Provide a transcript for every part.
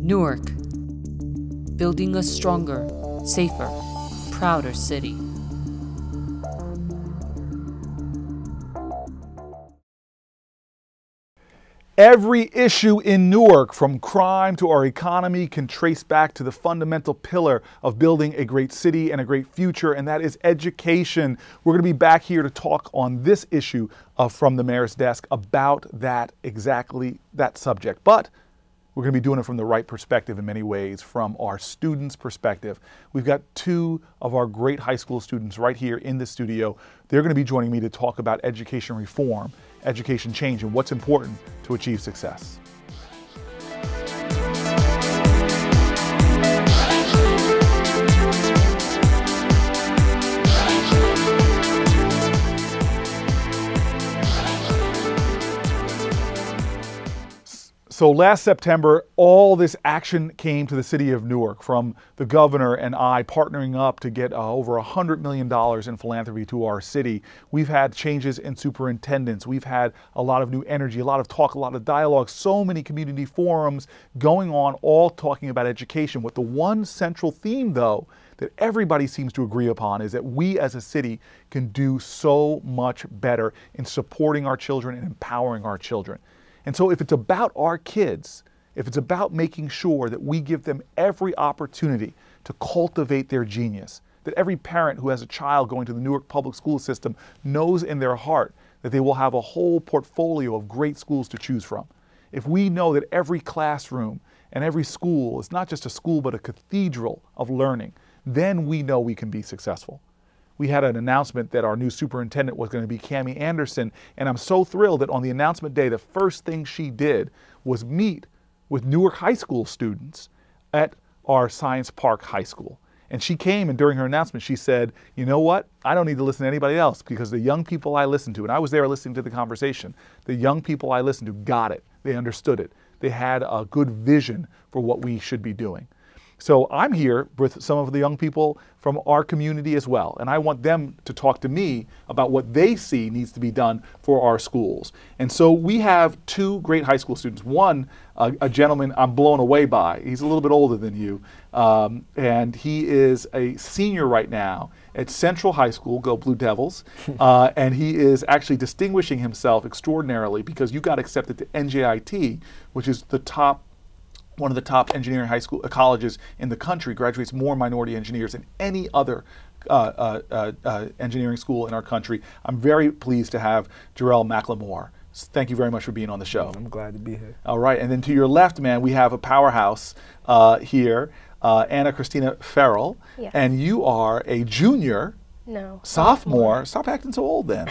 Newark, building a stronger, safer, prouder city. Every issue in Newark, from crime to our economy, can trace back to the fundamental pillar of building a great city and a great future, and that is education. We're going to be back here to talk on this issue from the mayor's desk about exactly that subject. But we're going to be doing it from the right perspective in many ways, from our students' perspective. We've got two of our great high school students right here in the studio. They're going to be joining me to talk about education reform, education change, and what's important to achieve success. So last September, all this action came to the city of Newark from the governor and I partnering up to get over $100 million in philanthropy to our city. We've had changes in superintendents. We've had a lot of new energy, a lot of talk, a lot of dialogue, so many community forums going on, all talking about education. With the one central theme, though, that everybody seems to agree upon is that we as a city can do so much better in supporting our children and empowering our children. And so if it's about our kids, if it's about making sure that we give them every opportunity to cultivate their genius, that every parent who has a child going to the Newark public school system knows in their heart that they will have a whole portfolio of great schools to choose from. If we know that every classroom and every school is not just a school but a cathedral of learning, then we know we can be successful. We had an announcement that our new superintendent was going to be Cammie Anderson, and I'm so thrilled that on the announcement day, the first thing she did was meet with Newark High School students at our Science Park High School. And she came, and during her announcement, she said, you know what? I don't need to listen to anybody else, because the young people I listened to, and I was there listening to the conversation, the young people I listened to got it. They understood it. They had a good vision for what we should be doing. So I'm here with some of the young people from our community as well, and I want them to talk to me about what they see needs to be done for our schools. And so we have two great high school students. One, a gentleman I'm blown away by. He's a little bit older than you, and he is a senior right now at Central High School, go Blue Devils, and he is actually distinguishing himself extraordinarily because you got accepted to NJIT, which is one of the top engineering high school colleges in the country, graduates more minority engineers than any other engineering school in our country. I'm very pleased to have Jarrell McLemore. Thank you very much for being on the show. I'm glad to be here. All right, and then to your left, man, we have a powerhouse here, Anna Christina Farrell, Yes. and you are a junior. No. Sophomore. Stop acting so old then.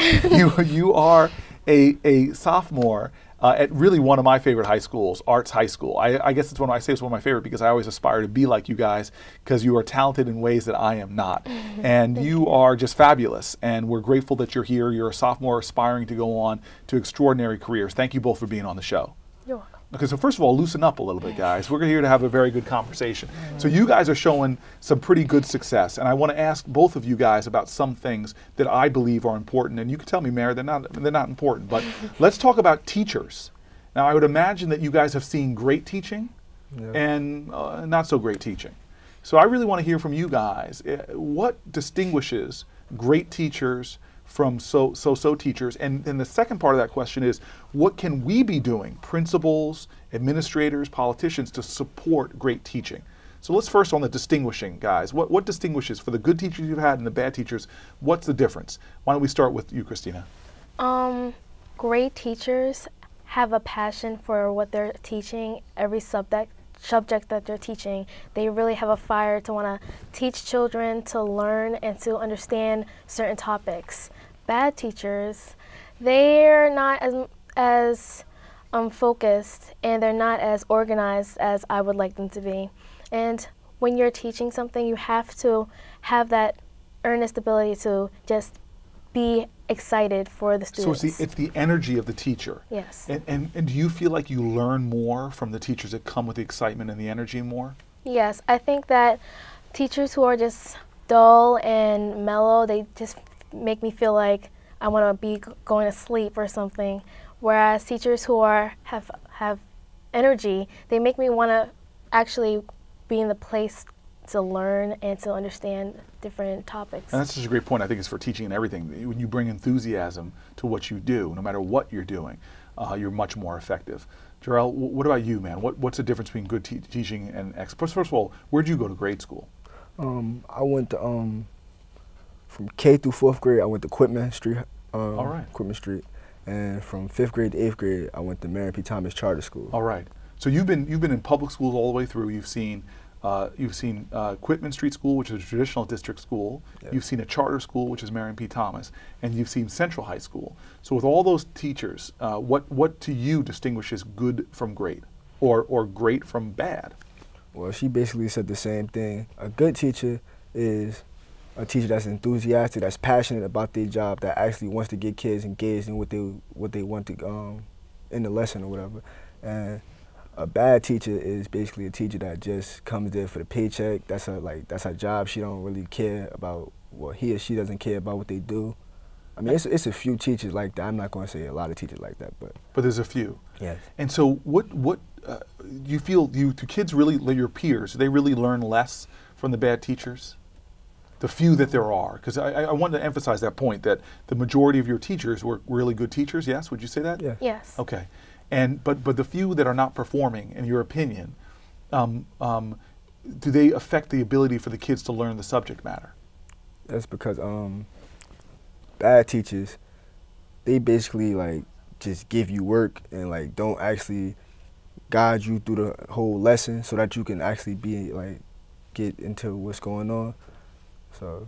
you are a sophomore at really one of my favorite high schools, Arts High School. I guess it's I say it's one of my favorite because I always aspire to be like you guys, because you are talented in ways that I am not. And you are just fabulous, and we're grateful that you're here. You're a sophomore aspiring to go on to extraordinary careers. Thank you both for being on the show. You're welcome. Okay, so first of all, loosen up a little bit, guys. We're here to have a very good conversation. So you guys are showing some pretty good success, and I want to ask both of you guys about some things that I believe are important. And you can tell me, Mayor, they're not important, but let's talk about teachers. Now, I would imagine that you guys have seen great teaching and not so great teaching. So I really want to hear from you guys. What distinguishes great teachers from so-so teachers? And then the second part of that question is, what can we be doing, principals, administrators, politicians, to support great teaching? So let's first on the distinguishing, guys. What distinguishes, for the good teachers you've had and the bad teachers, what's the difference? Why don't we start with you, Christina? Great teachers have a passion for what they're teaching, every subject that they're teaching. They really have a fire to want to teach children to learn and to understand certain topics. Bad teachers, they're not as focused, and they're not as organized as I would like them to be. And when you're teaching something, you have to have that earnest ability to just be excited for the students. So it's the energy of the teacher. Yes. And do you feel like you learn more from the teachers that come with the excitement and the energy more? Yes, I think that teachers who are just dull and mellow, they just make me feel like I want to be going to sleep or something. Whereas teachers who have energy, they make me want to actually being the place to learn and to understand different topics. And that's such a great point. I think it's for teaching and everything. When you bring enthusiasm to what you do, no matter what you're doing, you're much more effective. Jarrell, what about you, man? What's the difference between good teaching and First of all, where'd you go to grade school? I went to, from K through 4th grade, I went to Quitman Street. All right. Quitman Street. And from 5th grade to 8th grade, I went to Marion P. Thomas Charter School. All right. So you've been in public schools all the way through. You've seen Quitman Street School, which is a traditional district school. Yep. You've seen a charter school, which is Marion P. Thomas, and you've seen Central High School. So with all those teachers, what to you distinguishes good from great, or great from bad? Well, she basically said the same thing. A good teacher is a teacher that's enthusiastic, that's passionate about their job, that actually wants to get kids engaged in what they want to in the lesson or whatever. And a bad teacher is basically a teacher that just comes there for the paycheck. That's her job. She don't really care about, well, he or she doesn't care about what they do. I mean, it's a few teachers like that. I'm not going to say a lot of teachers like that, but there's a few. Yes. And so, what you feel? Do kids really, your peers, do they really learn less from the bad teachers? The few that there are, because I want to emphasize that point that the majority of your teachers were really good teachers. Yes, would you say that? Yeah. Yes. Okay. But the few that are not performing, in your opinion, do they affect the ability for the kids to learn the subject matter? That's because bad teachers, they basically just give you work and don't actually guide you through the whole lesson so that you can actually be get into what's going on. So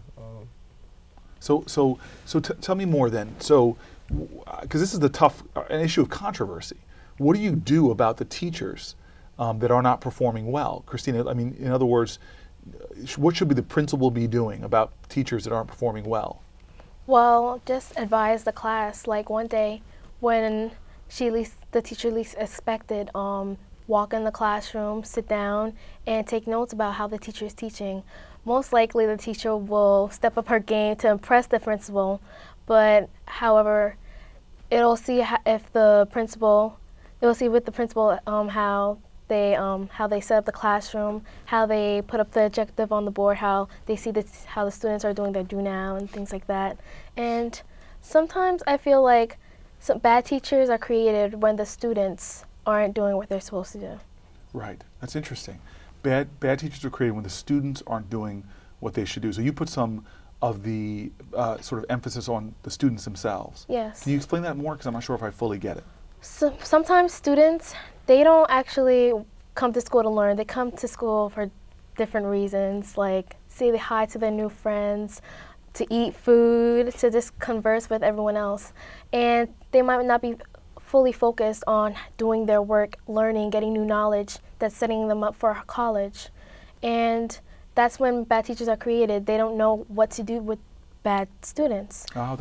tell me more then. So, because this is an issue of controversy. What do you do about the teachers that are not performing well? Christina, I mean, in other words, what should the principal be doing about teachers that aren't performing well? Well, just advise the class. Like one day when the teacher least expected, walk in the classroom, sit down, and take notes about how the teacher is teaching. Most likely the teacher will step up her game to impress the principal, but however, it'll see with the principal how they set up the classroom, how they put up the objective on the board, how they see how the students are doing their do now and things like that. And sometimes I feel like some bad teachers are created when the students aren't doing what they're supposed to do. Right, that's interesting. Bad teachers are created when the students aren't doing what they should do. So you put some of the sort of emphasis on the students themselves. Yes. Can you explain that more? Because I'm not sure if I fully get it. So sometimes students, they don't actually come to school to learn. They come to school for different reasons, like say hi to their new friends, to eat food, to just converse with everyone else. And they might not be fully focused on doing their work, learning, getting new knowledge that's setting them up for college. And that's when bad teachers are created. They don't know what to do with bad students. Oh,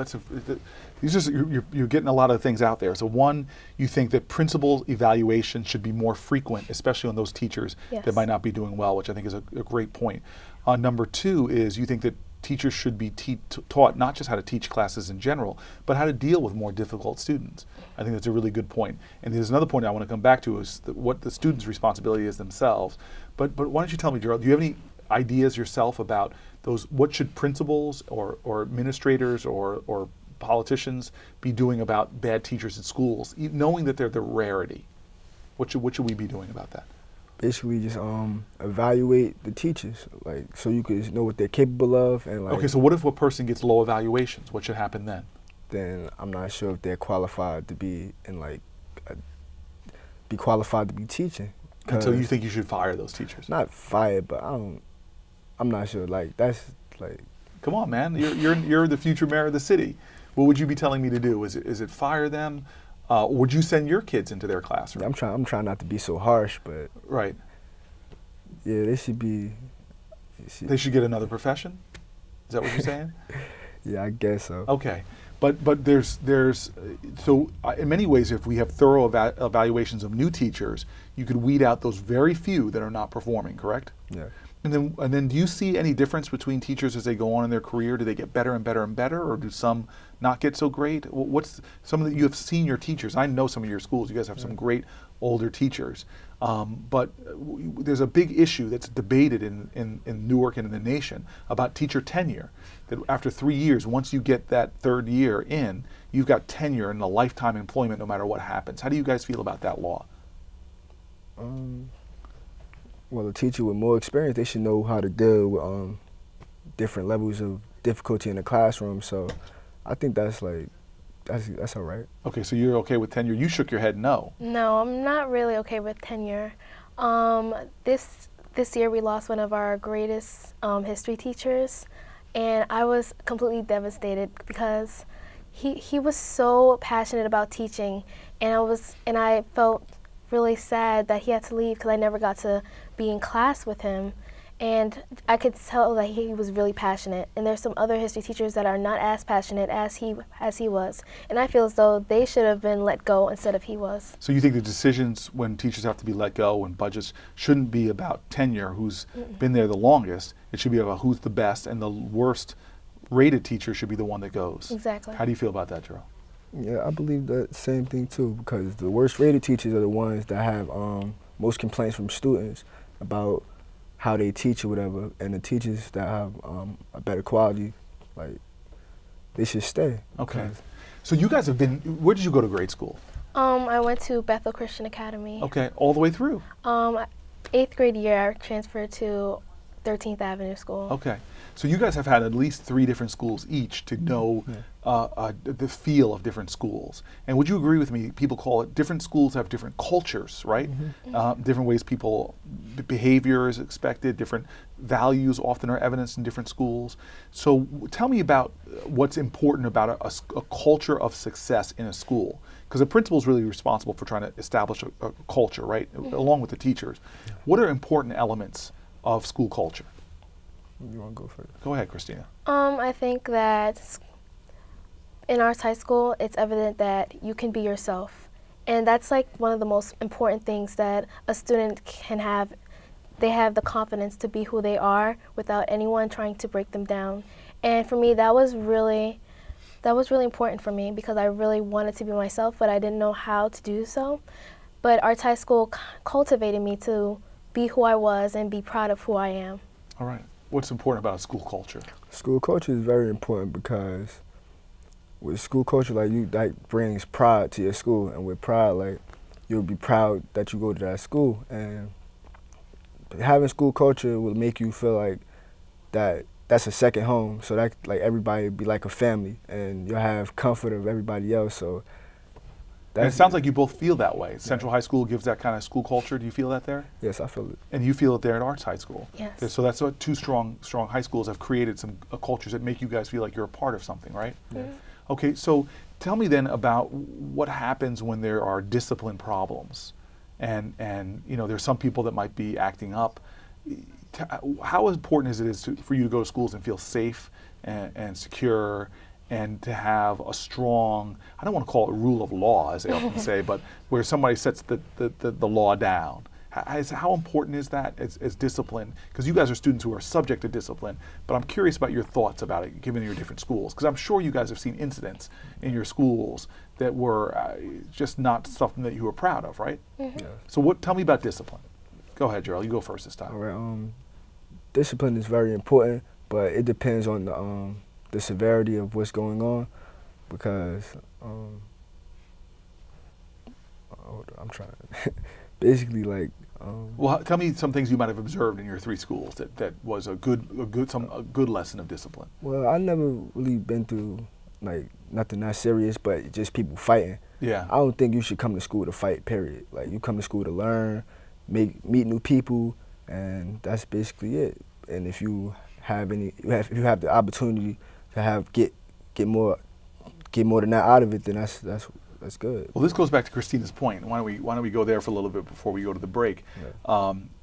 you're getting a lot of things out there. So one, you think that principal evaluation should be more frequent, especially on those teachers that might not be doing well, which I think is a great point. Number two is you think that teachers should be taught not just how to teach classes in general, but how to deal with more difficult students. I think that's a really good point. And there's another point I want to come back to is what the students' responsibility is themselves. But why don't you tell me, Jarrell, do you have any ideas yourself about what should principals or administrators or politicians be doing about bad teachers at schools, knowing that they're the rarity? What should we be doing about that? Basically just evaluate the teachers, so you could know what they're capable of. And okay, so what if a person gets low evaluations? What should happen then? Then I'm not sure if they're qualified to be qualified to be teaching. And so you think you should fire those teachers? Not fire, but I'm not sure. Come on, man! You're the future mayor of the city. What would you be telling me to do? Is it fire them? Would you send your kids into their classroom? I'm trying not to be so harsh, but right. Yeah, they should be. They should get another profession. Is that what you're saying? Yeah, I guess so. Okay, but there's so in many ways, if we have thorough evaluations of new teachers, you could weed out those very few that are not performing. Correct? Yeah. And then do you see any difference between teachers as they go on in their career? Do they get better and better and better, or do some not get so great? What's some of you have seen your teachers? I know some of your schools. You guys have some great older teachers. But there's a big issue that's debated in Newark and in the nation about teacher tenure. That after 3 years, once you get that third year in, you've got tenure and a lifetime employment no matter what happens. How do you guys feel about that law? Well, a teacher with more experience, they should know how to deal with different levels of difficulty in the classroom. So I think that's like, that's all right. Okay, so you're okay with tenure. You shook your head no. No, I'm not really okay with tenure. This year we lost one of our greatest history teachers, and I was completely devastated because he was so passionate about teaching, and I felt really sad that he had to leave because I never got to be in class with him. And I could tell that he was really passionate. And there's some other history teachers that are not as passionate as he was. And I feel as though they should have been let go instead of he was. So you think the decisions when teachers have to be let go and budgets shouldn't be about tenure, who's been there the longest. It should be about who's the best, and the worst rated teacher should be the one that goes. Exactly. How do you feel about that, Jerome? Yeah, I believe that same thing too, because the worst rated teachers are the ones that have most complaints from students about how they teach or whatever, and the teachers that have a better quality, like, they should stay. Okay. So you guys have been, where did you go to grade school? I went to Bethel Christian Academy. Okay, all the way through? 8th grade year, I transferred to 13th Avenue School. Okay. So you guys have had at least 3 different schools each to know the feel of different schools. And would you agree with me, people call it, different schools have different cultures, right? Different ways people, behavior is expected, different values often are evidenced in different schools. So tell me about what's important about a culture of success in a school. Because the principal is really responsible for trying to establish a culture, right? Along with the teachers. What are important elements of school culture? You want to go first? Go ahead, Christina. I think that in Arts High School, it's evident that you can be yourself. And that's like one of the most important things that a student can have. They have the confidence to be who they are without anyone trying to break them down. And for me, that was really important for me because I really wanted to be myself, but I didn't know how to do so. But Arts High School cultivated me to be who I was and be proud of who I am. All right. What's important about a school culture? School culture is very important because with school culture, like, that brings pride to your school, and with pride, like, you'll be proud that you go to that school, and having school culture will make you feel like that's a second home, so that, like, everybody be like a family, and you'll have comfort of everybody else. So and it sounds like you both feel that way. Central High School gives that kind of school culture. Do you feel that there? Yes, I feel it. And you feel it there at Arts High School? Yes. So that's what 2 strong high schools have created, some cultures that make you guys feel like you're a part of something, right? Yes. Okay, so tell me then about what happens when there are discipline problems. And you know, there's some people that might be acting up. How important is it for you to go to schools and feel safe and secure, and to have a strong, I don't want to call it rule of law, as they often say, but where somebody sets the law down? How important is that as discipline? Because you guys are students who are subject to discipline, but I'm curious about your thoughts about it, given your different schools. Because I'm sure you guys have seen incidents in your schools that were just not something that you were proud of, right? Yeah. So tell me about discipline. Go ahead, Gerald. You go first this time. All right. Discipline is very important, but it depends on the severity of what's going on, because I'm trying basically, like, well, tell me some things you might have observed in your 3 schools that was a good lesson of discipline. Well, I never really been through, like, nothing that serious, but just people fighting. Yeah. I don't think you should come to school to fight, period. Like, you come to school to learn, meet new people, and that's basically it. And if you have if you have the opportunity to get more than that out of it, then that's good. Well, this goes back to Christina's point. Why don't we go there for a little bit before we go to the break,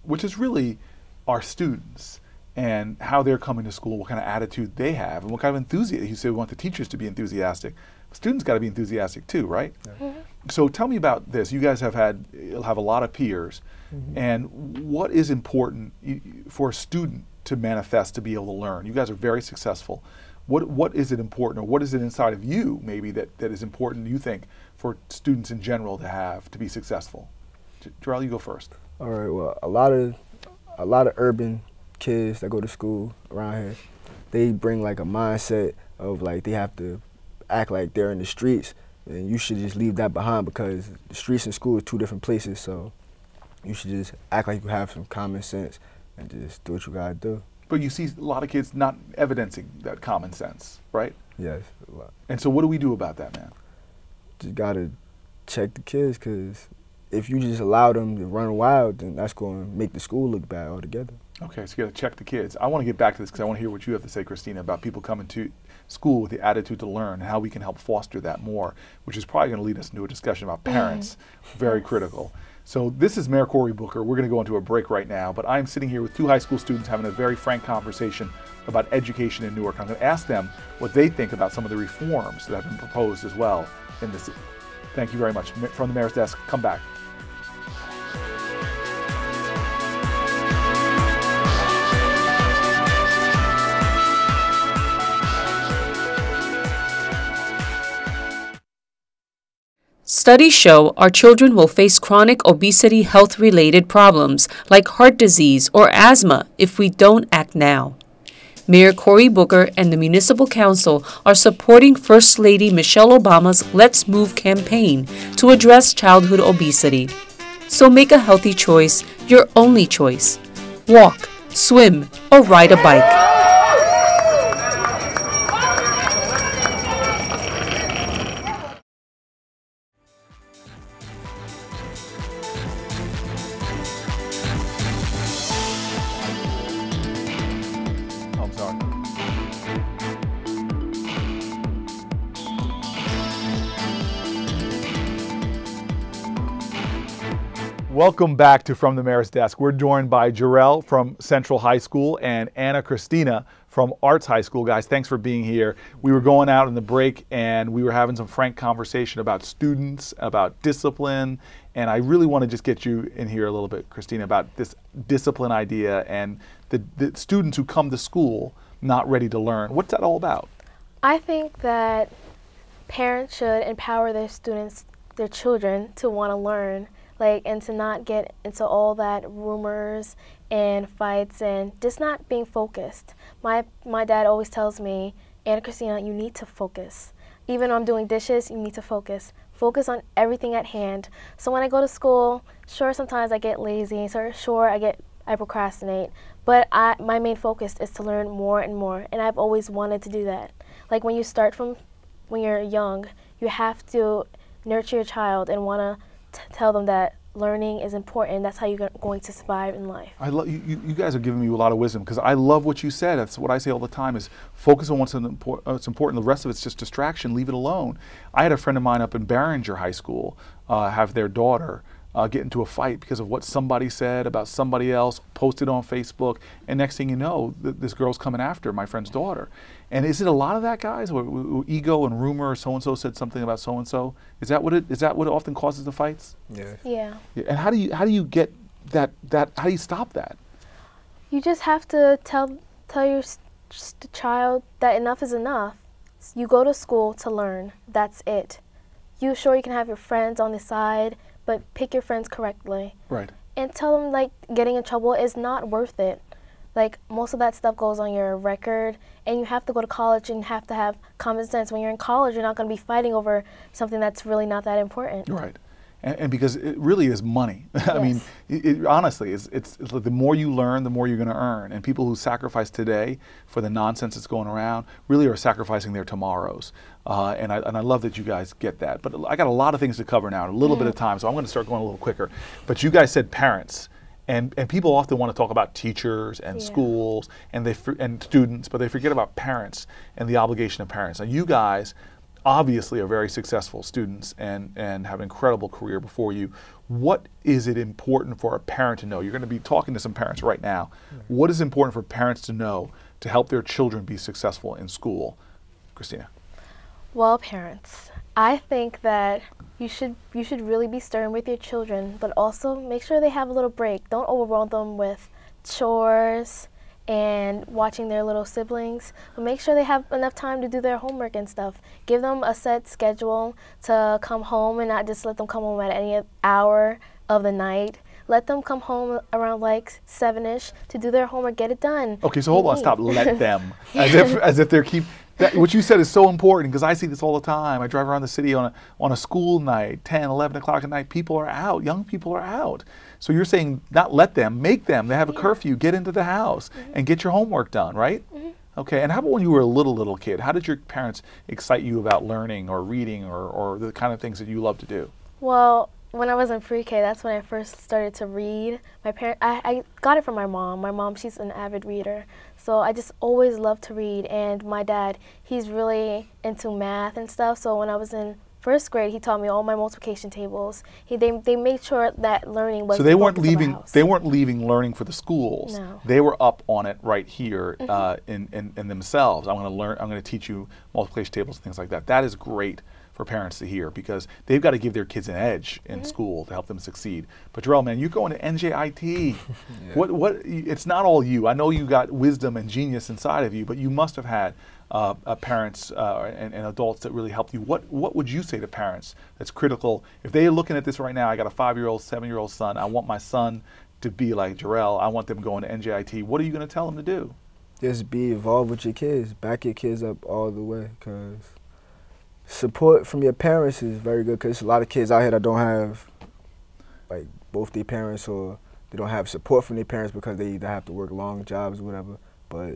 which is really our students and how they're coming to school, what kind of attitude they have, and what kind of enthusiasm. You say we want the teachers to be enthusiastic. Students got to be enthusiastic too, right? Yeah. So tell me about this. You guys have a lot of peers, and what is important for a student to manifest to be able to learn? You guys are very successful. What is it important, or what is it inside of you maybe that is important, you think, for students in general to have to be successful? Jarrell, you go first. All right. Well, a lot of urban kids that go to school around here, they bring like a mindset of like they have to act like they're in the streets, and you should just leave that behind because the streets and school are two different places. So you should just act like you have some common sense and just do what you gotta do. But you see a lot of kids not evidencing that common sense, right? Yes, a lot. And so what do we do about that, man? Just gotta check the kids, because if you just allow them to run wild, then that's going to make the school look bad altogether. Okay, so you got to check the kids. I want to get back to this because I want to hear what you have to say, Christina, about people coming to school with the attitude to learn and how we can help foster that more, which is probably going to lead us into a discussion about parents, very critical. So this is Mayor Cory Booker. We're going to go into a break right now, but I'm sitting here with two high school students having a very frank conversation about education in Newark. I'm going to ask them what they think about some of the reforms that have been proposed as well in this. Thank you very much. From the Mayor's Desk, come back. Studies show our children will face chronic obesity health-related problems like heart disease or asthma if we don't act now. Mayor Cory Booker and the Municipal Council are supporting First Lady Michelle Obama's Let's Move campaign to address childhood obesity. So make a healthy choice your only choice. Walk, swim, or ride a bike. Welcome back to From the Mayor's Desk. We're joined by Jarrell from Central High School and Anna Christina from Arts High School. Guys, thanks for being here. We were going out in the break and we were having some frank conversation about students, about discipline, and I really want to just get you in here a little bit, Christina, about this discipline idea and the students who come to school not ready to learn. What's that all about? I think that parents should empower their students, their children, to want to learn. And to not get into all that rumors and fights and just not being focused. My dad always tells me, Anna Christina, you need to focus. Even when I'm doing dishes, you need to focus. Focus on everything at hand. So when I go to school, sure, sometimes I get lazy, sure, I procrastinate, but my main focus is to learn more and more, and I've always wanted to do that. Like when you start from when you're young, you have to nurture your child and want to tell them that learning is important. That's how you're going to survive in life. I love you guys are giving me a lot of wisdom because I love what you said. That's what I say all the time is focus on what's important. The rest of it's just distraction. Leave it alone. I had a friend of mine up in Barringer High School have their daughter get into a fight because of what somebody said about somebody else, posted on Facebook, and next thing you know, this girl's coming after my friend's daughter. And is it a lot of that, guys? Ego and rumor, so-and-so said something about so-and-so? Is that what often causes the fights? Yes. Yeah. And how do you get that, how do you stop that? You just have to tell your child that enough is enough. You go to school to learn. That's it. You can have your friends on the side, but pick your friends correctly. Right. And tell them getting in trouble is not worth it. Most of that stuff goes on your record, and you have to go to college and you have to have common sense. When you're in college, you're not going to be fighting over something that's really not that important. Right. And because it really is money. Yes. I mean, honestly, it's like the more you learn, the more you're going to earn. And people who sacrifice today for the nonsense that's going around really are sacrificing their tomorrows. And I love that you guys get that. But I got a lot of things to cover now, a little bit of time, so I'm going to start going a little quicker. But you guys said parents. And people often want to talk about teachers and schools and students, but they forget about parents and the obligation of parents. Now, you guys obviously are very successful students and have an incredible career before you. What is it important for a parent to know? You're going to be talking to some parents right now. What is important for parents to know to help their children be successful in school? Christina. Well, parents, I think that you should really be stern with your children, but also make sure they have a little break. Don't overwhelm them with chores and watching their little siblings, but make sure they have enough time to do their homework and stuff. Give them a set schedule to come home and not just let them come home at any hour of the night. Let them come home around like 7-ish to do their homework, get it done. Okay, so hold on, stop. Let them, as if they're what you said is so important, because I see this all the time. I drive around the city on a school night, 10, 11 o'clock at night. People are out. Young people are out. So you're saying not let them, make them. They have a curfew. Get into the house and get your homework done, right? Okay, and how about when you were a little kid? How did your parents excite you about learning or reading or the kind of things that you love to do? Well, when I was in pre-K, that's when I first started to read. I got it from my mom. My mom, she's an avid reader. So I just always loved to read. And my dad, he's really into math and stuff. So when I was in first grade, he taught me all my multiplication tables. They made sure that learning was. So they weren't leaving. They weren't leaving learning for the schools. No. They were up on it right here in themselves. I'm going to learn. I'm going to teach you multiplication tables and things like that. That is great for parents to hear, because they've got to give their kids an edge in school to help them succeed. But Jarrell, man, you're going to NJIT. What? It's not all you. I know you got wisdom and genius inside of you, but you must have had parents and adults that really helped you. What would you say to parents that's critical if they're looking at this right now? I got a 5-year-old, 7-year-old son. I want my son to be like Jarrell. I want them going to NJIT. What are you going to tell them to do? Just be involved with your kids. Back your kids up all the way, because support from your parents is very good, because a lot of kids out here that don't have like both their parents, or they don't have support from their parents because they either have to work long jobs or whatever. But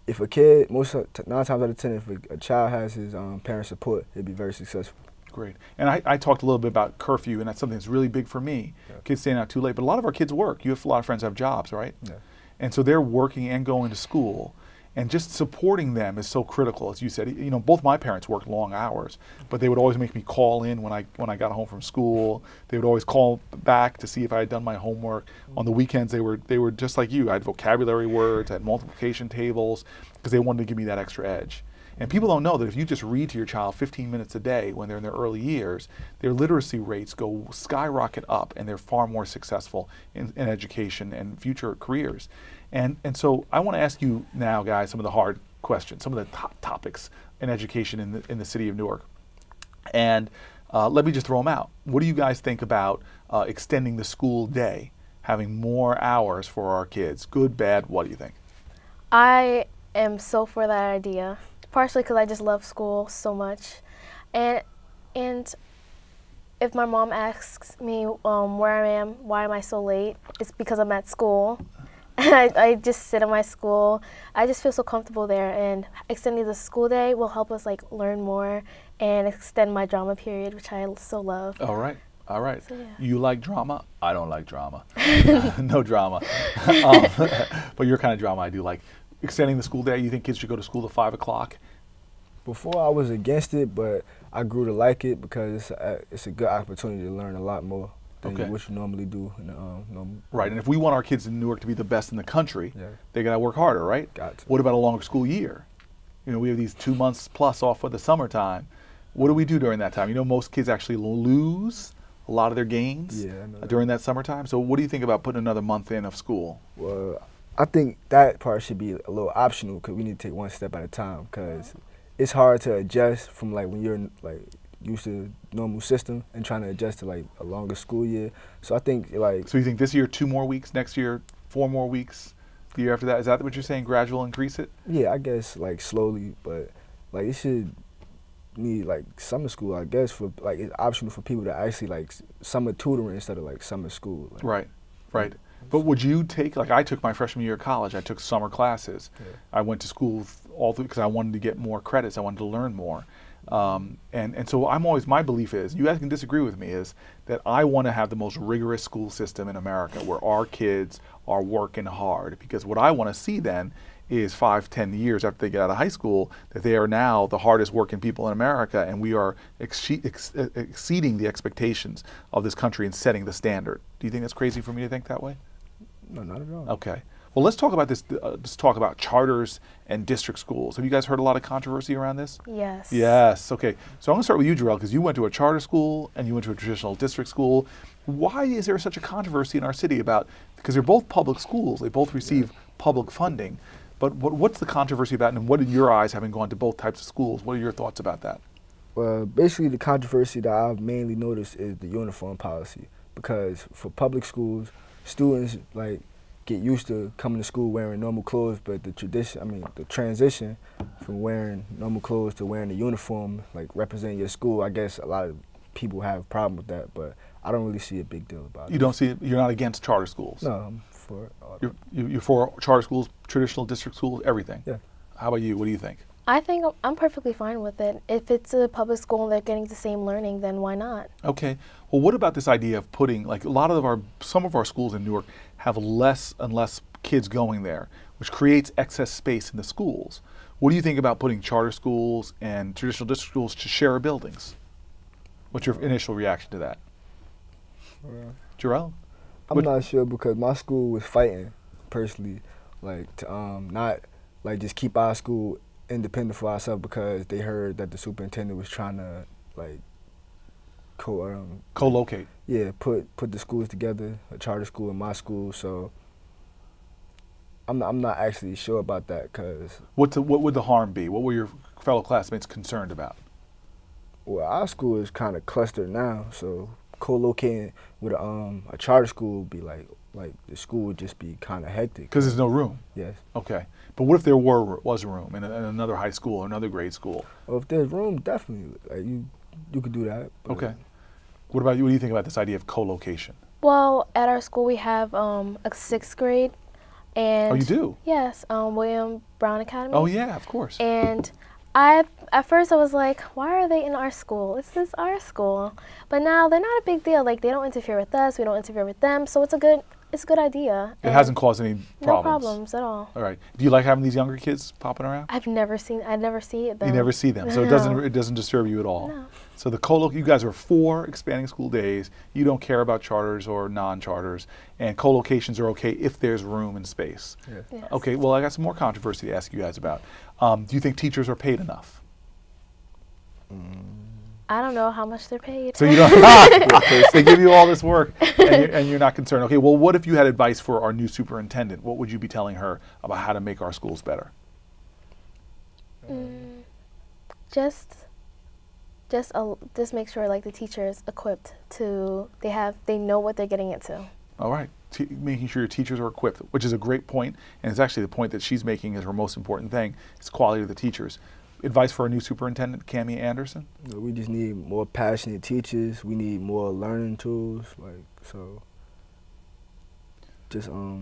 if a kid, 9 times out of 10, if a child has his parent support, he'll be very successful. Great. And I talked a little bit about curfew, and that's something that's really big for me. Kids staying out too late, but a lot of our kids work. You have a lot of friends who have jobs, right? Yeah. And so they're working and going to school. And just supporting them is so critical. As you said, you know, both my parents worked long hours, but they would always make me call in when I got home from school. They would always call back to see if I had done my homework. On the weekends, they were just like you. I had vocabulary words, I had multiplication tables, because they wanted to give me that extra edge. And people don't know that if you just read to your child 15 minutes a day when they're in their early years, their literacy rates go skyrocket up, and they're far more successful in education and future careers. And so I want to ask you now, guys, some of the hard questions, some of the top topics in education in the city of Newark. And let me just throw them out. What do you guys think about extending the school day, having more hours for our kids? Good, bad, what do you think? I am so for that idea, partially because I just love school so much. And if my mom asks me where I am, why am I so late, it's because I'm at school. I just sit at my school. I just feel so comfortable there, and extending the school day will help us like learn more and extend my drama period, which I so love. All right. All right. So, yeah. You like drama? I don't like drama. No drama. But your kind of drama I do like. Extending the school day, you think kids should go to school to 5 o'clock? Before I was against it, but I grew to like it because it's a good opportunity to learn a lot more than what you normally do. Right, and if we want our kids in Newark to be the best in the country, Yeah. they got to work harder, right? Got to. What about a longer school year? You know, we have these 2 months plus off for the summertime. What do we do during that time? You know, most kids actually lose a lot of their gains during that summertime. So what do you think about putting another month in of school? Well, I think that part should be a little optional, because we need to take one step at a time, because it's hard to adjust from like when you're like used to normal system and trying to adjust to like a longer school year. So I think like. So you think this year 2 more weeks, next year 4 more weeks, the year after that? Is that what you're saying? Gradual increase it? Yeah, I guess like slowly, but like it should need like summer school, I guess, for like it's optional for people to actually like summer tutoring instead of like summer school. Like, Right, right. But would you take, like I took my freshman year of college, I took summer classes. Yeah. I went to school all through because I wanted to get more credits, I wanted to learn more. And so my belief is, you guys can disagree with me, is that I want to have the most rigorous school system in America where our kids are working hard, because what I want to see then is 5, 10 years after they get out of high school, that they are now the hardest working people in America, and we are exceeding the expectations of this country and setting the standard. Do you think that's crazy for me to think that way? No, not at all. Okay. Well, let's talk about this. Let's talk about charters and district schools. Have you guys heard a lot of controversy around this? Yes. Yes. Okay. So I'm going to start with you, Jarrell, because you went to a charter school and you went to a traditional district school. Why is there such a controversy in our city about? Because they're both public schools. They both receive public funding. But what's the controversy about? And what, in your eyes, having gone to both types of schools, what are your thoughts about that? Well, basically the controversy that I've mainly noticed is the uniform policy, because for public schools, students like get used to coming to school wearing normal clothes, but the transition from wearing normal clothes to wearing a uniform, like representing your school, I guess a lot of people have a problem with that, but I don't really see a big deal about it. You don't see it? You're not against charter schools? No, I'm for it. You're for charter schools, traditional district schools, everything? Yeah. How about you? What do you think? I think I'm perfectly fine with it. If it's a public school and they're getting the same learning, then why not? Okay. Well, what about this idea of putting, like some of our schools in Newark have less and less kids going there, which creates excess space in the schools. What do you think about putting charter schools and traditional district schools to share buildings? What's your initial reaction to that? Jarrell? I'm not sure because my school was fighting, personally, like to not like just keep our school independent for ourselves because they heard that the superintendent was trying to like co-locate. Yeah, put the schools together, a charter school and my school. So I'm not actually sure about that because what would the harm be? What were your fellow classmates concerned about? Well, our school is kind of clustered now, so co-locating with a charter school would be like the school would just be kind of hectic. Because there's no room. Yes. Okay. But what if there was room in another high school or another grade school? Well, if there's room, definitely like, you could do that. Okay. What about you? What do you think about this idea of co-location? Well, at our school we have a 6th grade, and oh, you do? Yes, William Brown Academy. Oh yeah, of course. And at first I was like, why are they in our school? This is our school. But now they're not a big deal. Like they don't interfere with us, we don't interfere with them. So it's a good idea. It hasn't caused any problems. No problems at all. All right. Do you like having these younger kids popping around? I never see them. You never see them, so No. it doesn't disturb you at all. No. So you guys are for expanding school days. You don't care about charters or non-charters, and co-locations are okay if there's room and space. Yeah. Yes. Okay. Well, I got some more controversy to ask you guys about. Do you think teachers are paid enough? I don't know how much they're paid. So you don't. They give you all this work, and you're not concerned. Okay. Well, what if you had advice for our new superintendent? What would you be telling her about how to make our schools better? Just make sure like the teacher is equipped they know what they're getting into. All right. Making sure your teachers are equipped, which is a great point, and it's actually the point that she's making is her most important thing. It's quality of the teachers. Advice for our new superintendent, Cammie Anderson? We just need more passionate teachers. We need more learning tools, just yeah,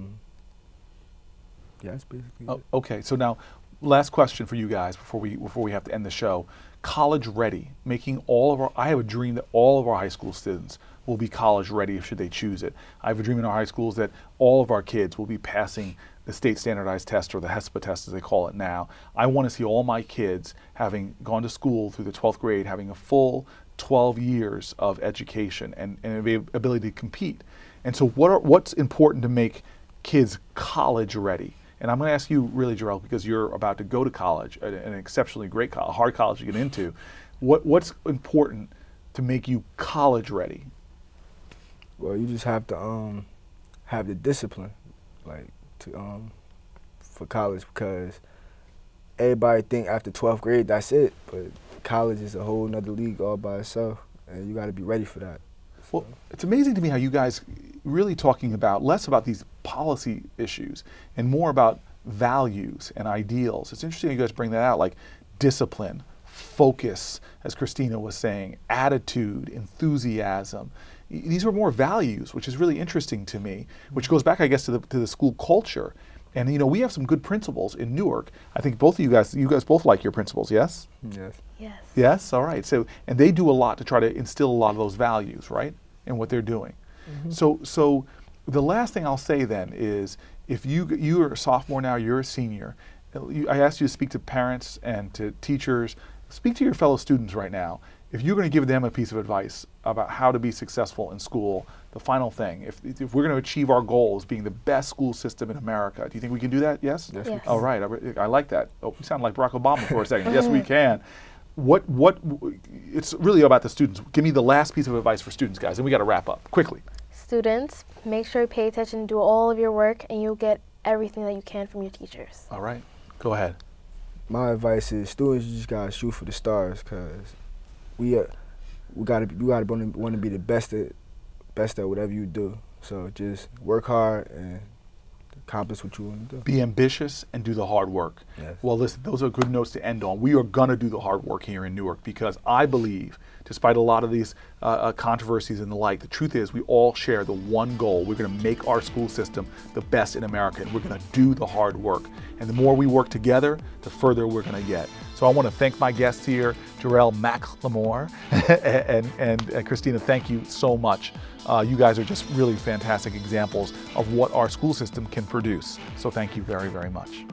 that's basically it. Okay. So now, last question for you guys before we have to end the show. College ready, I have a dream that all of our high school students will be college ready should they choose it. I have a dream in our high schools that all of our kids will be passing the state standardized test, or the HESPA test as they call it now. I want to see all my kids having gone to school through the 12th grade, having a full 12 years of education and the ability to compete. And so what's important to make kids college ready? And I'm going to ask you really, Jarrell, because you're about to go to college, an exceptionally great college, hard college to get into. What's important to make you college ready? Well, you just have to have the discipline, for college, because everybody think after 12th grade that's it, but college is a whole nother league all by itself, and you got to be ready for that. Well, it's amazing to me how you guys really talking about less about these policy issues and more about values and ideals. It's interesting you guys bring that out, like discipline, focus, as Christina was saying, attitude, enthusiasm. These are more values, which is really interesting to me, which goes back, I guess, to the school culture. And we have some good principals in Newark. I think both of you guys both like your principals, yes? Yes. Yes. Yes, all right. So, and they do a lot to try to instill a lot of those values, right, in what they're doing. Mm-hmm. So the last thing I'll say then is, if you are a sophomore now, you're a senior, I asked you to speak to parents and to teachers. Speak to your fellow students right now. If you're going to give them a piece of advice about how to be successful in school, the final thing, if we're going to achieve our goals, being the best school system in America, do you think we can do that? Yes? Yes. Yes. All right. I like that. Oh, you sound like Barack Obama for a second. Yes, we can. It's really about the students. Give me the last piece of advice for students, guys, and we got to wrap up quickly. Students, make sure you pay attention, do all of your work, and you'll get everything that you can from your teachers. All right. Go ahead. My advice is students, you just gotta shoot for the stars, cause we gotta want to be the best at best at whatever you do. So just work hard and accomplish what you want to do. Be ambitious and do the hard work. Yes. Well, listen, those are good notes to end on. We are going to do the hard work here in Newark because I believe, despite a lot of these controversies and the like, the truth is we all share the one goal. We're going to make our school system the best in America, and we're going to do the hard work. And the more we work together, the further we're going to get. So I want to thank my guests here, Jarrell McLemore and Christina, thank you so much. You guys are just really fantastic examples of what our school system can produce. So thank you very, very much.